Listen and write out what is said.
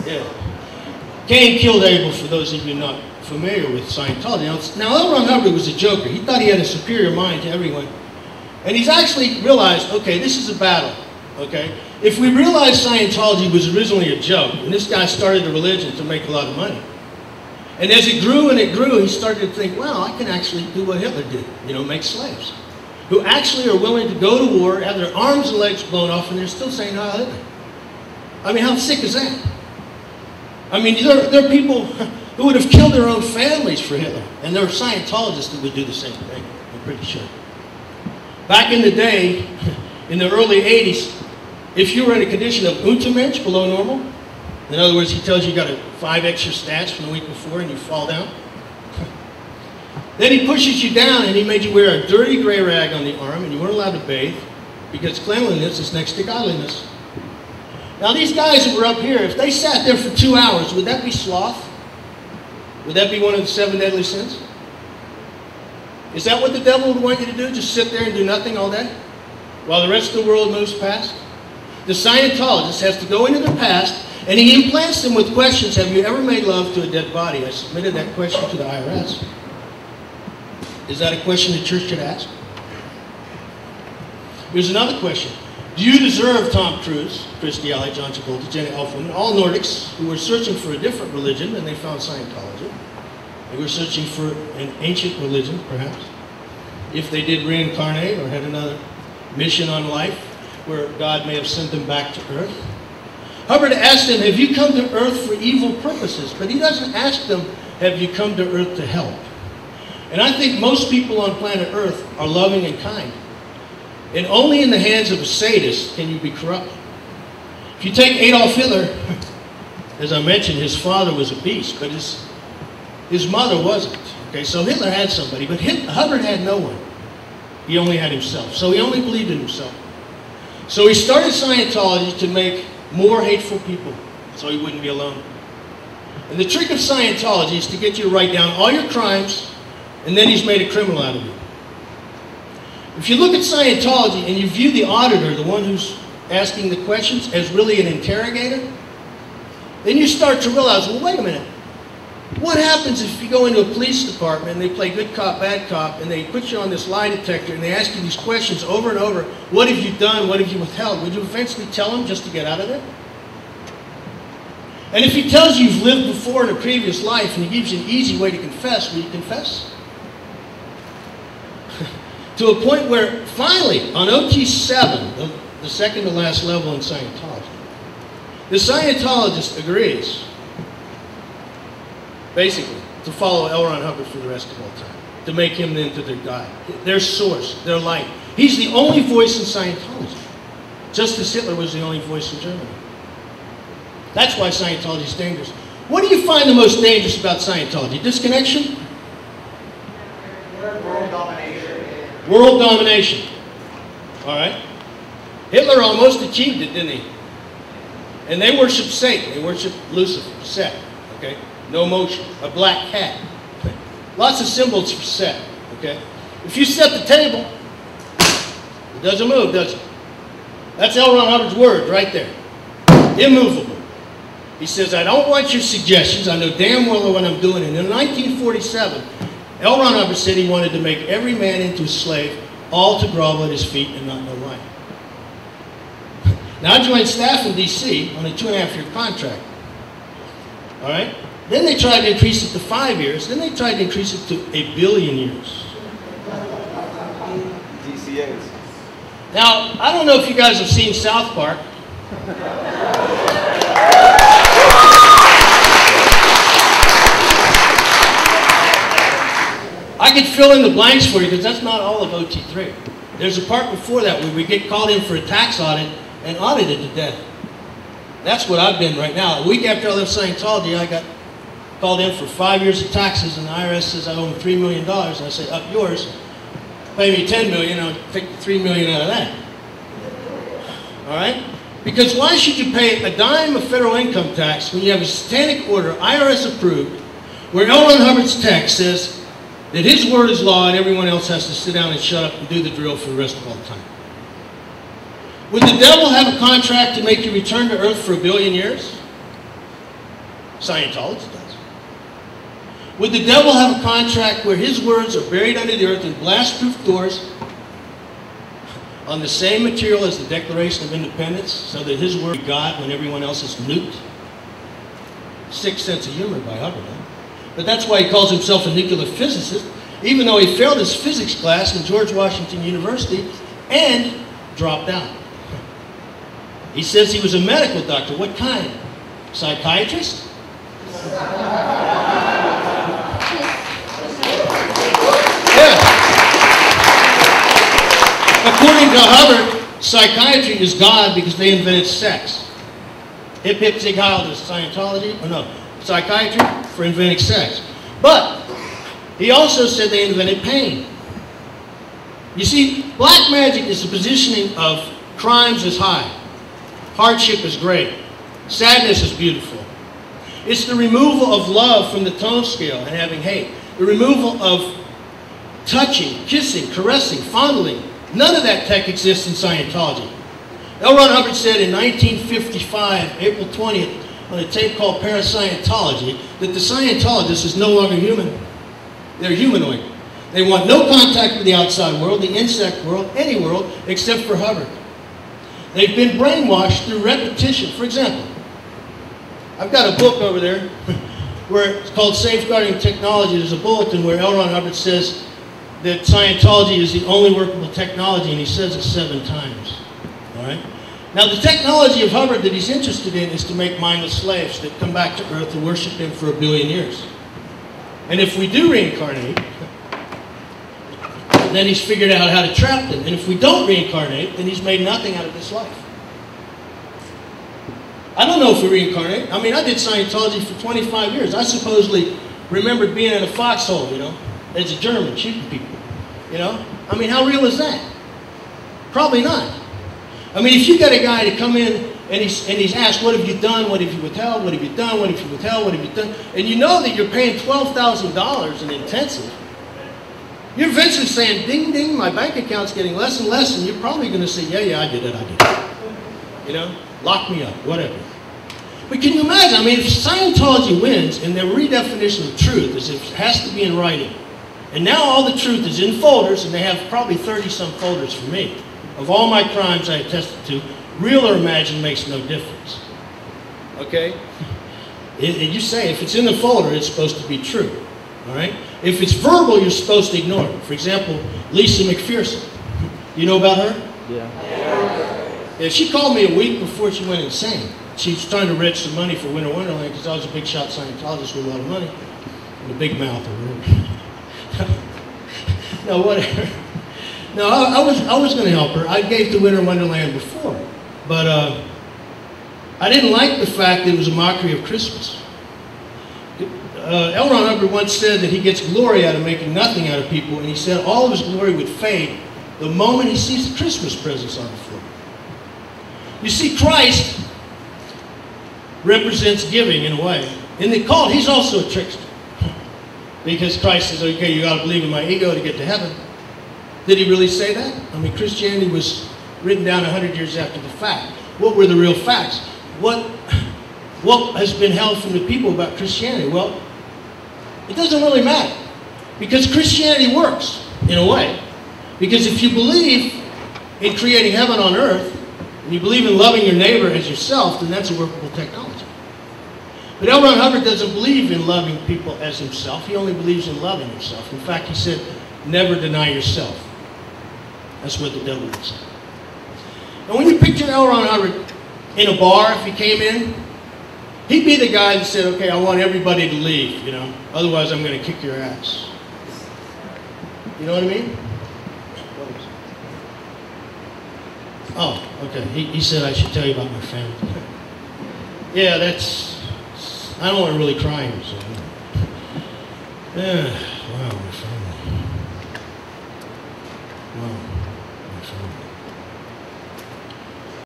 Yeah. Cain killed Abel, for those of you not familiar with Scientology. Now L. Ron Hubbard was a joker. He thought he had a superior mind to everyone. And he's actually realized, okay, this is a battle, okay? If we realize Scientology was originally a joke, and this guy started a religion to make a lot of money, and as it grew and it grew, he started to think, well, I can actually do what Hitler did, you know, make slaves, who actually are willing to go to war, have their arms and legs blown off, and they're still saying, oh, Hitler. I mean, how sick is that? I mean, there are people who would have killed their own families for Hitler, and there are Scientologists that would do the same thing, I'm pretty sure. Back in the day, in the early 80s, if you were in a condition of Untermensch, below normal, in other words, he tells you got 5 extra stats from the week before and you fall down, then he pushes you down and he made you wear a dirty gray rag on the arm and you weren't allowed to bathe because cleanliness is next to godliness. Now these guys that were up here, if they sat there for 2 hours, would that be sloth? Would that be one of the 7 deadly sins? Is that what the devil would want you to do? Just sit there and do nothing all day? While the rest of the world moves past? The Scientologist has to go into the past and he implants them with questions. Have you ever made love to a dead body? I submitted that question to the IRS. Is that a question the church should ask? Here's another question. Do you deserve Tom Cruise, Chris Dialli, John Travolta, Jenny Elfman, all Nordics who were searching for a different religion and they found Scientology? They were searching for an ancient religion, perhaps, if they did reincarnate or had another mission on life where God may have sent them back to earth. Hubbard asked them, have you come to earth for evil purposes? But he doesn't ask them, have you come to earth to help? And I think most people on planet earth are loving and kind. And only in the hands of a sadist can you be corrupt. If you take Adolf Hitler, as I mentioned, his father was a beast, but his mother wasn't. Okay, so Hitler had somebody, but Hubbard had no one. He only had himself. So he only believed in himself. So he started Scientology to make more hateful people, so he wouldn't be alone. And the trick of Scientology is to get you to write down all your crimes, and then he's made a criminal out of you. If you look at Scientology and you view the auditor, the one who's asking the questions, as really an interrogator, then you start to realize, well, wait a minute. What happens if you go into a police department and they play good cop, bad cop, and they put you on this lie detector and they ask you these questions over and over? What have you done? What have you withheld? Would you eventually tell them just to get out of there? And if he tells you you've lived before in a previous life and he gives you an easy way to confess, will you confess? To a point where finally, on OT7, the second to last level in Scientology, the Scientologist agrees, basically, to follow L. Ron Hubbard for the rest of all time, to make him into their guide, their source, their light. He's the only voice in Scientology, just as Hitler was the only voice in Germany. That's why Scientology is dangerous. What do you find the most dangerous about Scientology? Disconnection? World domination. World domination. All right? Hitler almost achieved it, didn't he? And they worship Satan. They worship Lucifer, Set. Okay? No motion. A black cat. Lots of symbols for Set. Okay? If you set the table, it doesn't move, does it? That's L. Ron Hubbard's word right there. Immovable. He says, I don't want your suggestions. I know damn well what I'm doing. And in 1947, L. Ron Hubbard said he wanted to make every man into a slave, all to grovel at his feet and not know why. Now I joined staff in D.C. on a 2.5-year contract. All right? Then they tried to increase it to 5 years. Then they tried to increase it to 1 billion years. DCAs. Now, I don't know if you guys have seen South Park. I could fill in the blanks for you because that's not all of Pt.3. There's a part before that where we get called in for a tax audit and audited to death. That's what I've been right now. A week after I left Scientology, I got called in for 5 years of taxes, and the IRS says I owe them $3 million. And I say, up yours. Pay me $10 million, I'll take the $3 million out of that. All right? Because why should you pay a dime of federal income tax when you have a satanic order, IRS approved, where L. Ron Hubbard's text says that his word is law and everyone else has to sit down and shut up and do the drill for the rest of all time? Would the devil have a contract to make you return to earth for 1 billion years? Scientology does. Would the devil have a contract where his words are buried under the earth in blast-proof doors on the same material as the Declaration of Independence, so that his word is God when everyone else is nuked? Sick sense of humor by Hubbard. Huh? But that's why he calls himself a nuclear physicist, even though he failed his physics class in George Washington University and dropped out. He says he was a medical doctor. What kind? Psychiatrist? Yeah. According to Hubbard, psychiatry is God because they invented sex. Hip hip zig heil to Scientology, or no, psychiatry for inventing sex. But he also said they invented pain. You see, black magic is the positioning of crimes as high, hardship is great, sadness is beautiful. It's the removal of love from the tone scale and having hate. The removal of touching, kissing, caressing, fondling. None of that tech exists in Scientology. L. Ron Hubbard said in 1955, April 20th, on a tape called Parascientology, that the Scientologist is no longer human. They're humanoid. They want no contact with the outside world, the insect world, any world, except for Hubbard. They've been brainwashed through repetition. For example, I've got a book over there where it's called Safeguarding Technology. There's a bulletin where L. Ron Hubbard says that Scientology is the only workable technology, and he says it 7 times. All right? Now, the technology of Hubbard that he's interested in is to make mindless slaves that come back to Earth and worship him for 1 billion years. And if we do reincarnate, then he's figured out how to trap them. And if we don't reincarnate, then he's made nothing out of this life. I don't know if we reincarnate. I mean, I did Scientology for 25 years. I supposedly remembered being in a foxhole, you know, as a German, shooting people, you know. I mean, how real is that? Probably not. I mean, if you got a guy to come in and he's asked, what have you done, what have you withheld, what have you done, what have you withheld, what have you done, and you know that you're paying $12,000 in intensive, you're eventually saying, ding, ding, my bank account's getting less and less, and you're probably going to say, yeah, I did it. You know, lock me up, whatever. But can you imagine, I mean, if Scientology wins, and their redefinition of truth is it has to be in writing, and now all the truth is in folders, and they have probably 30-some folders for me, of all my crimes I attested to, real or imagined makes no difference. Okay? You say, if it's in the folder, it's supposed to be true. All right? If it's verbal, you're supposed to ignore it. For example, Lisa McPherson. You know about her? Yeah. She called me a week before she went insane. She was trying to register money for Winter Wonderland because I was a big shot Scientologist with a lot of money. And a big mouth or whatever. No, whatever. No, I was going to help her. I gave to Winter Wonderland before. But I didn't like the fact that it was a mockery of Christmas. L. Ron Hubbard once said that he gets glory out of making nothing out of people, and he said all of his glory would fade the moment he sees the Christmas presents on the floor. You see, Christ represents giving in a way. In the cult, he's also a trickster. Because Christ says, okay, you got to believe in my ego to get to heaven. Did he really say that? I mean, Christianity was written down 100 years after the fact. What were the real facts? What has been held from the people about Christianity? Well, it doesn't really matter. Because Christianity works, in a way. Because if you believe in creating heaven on earth, and you believe in loving your neighbor as yourself, then that's a workable technology. But L. Ron Hubbard doesn't believe in loving people as himself. He only believes in loving yourself. In fact, he said, never deny yourself. That's what the devil would say. And when you picture L. Ron Hubbard in a bar, if he came in, he'd be the guy that said, okay, I want everybody to leave, you know, otherwise I'm going to kick your ass. You know what I mean? Oh, okay. He said I should tell you about my family. Yeah, I don't want to really cry here, so. Yeah, wow, my family. Wow, my family.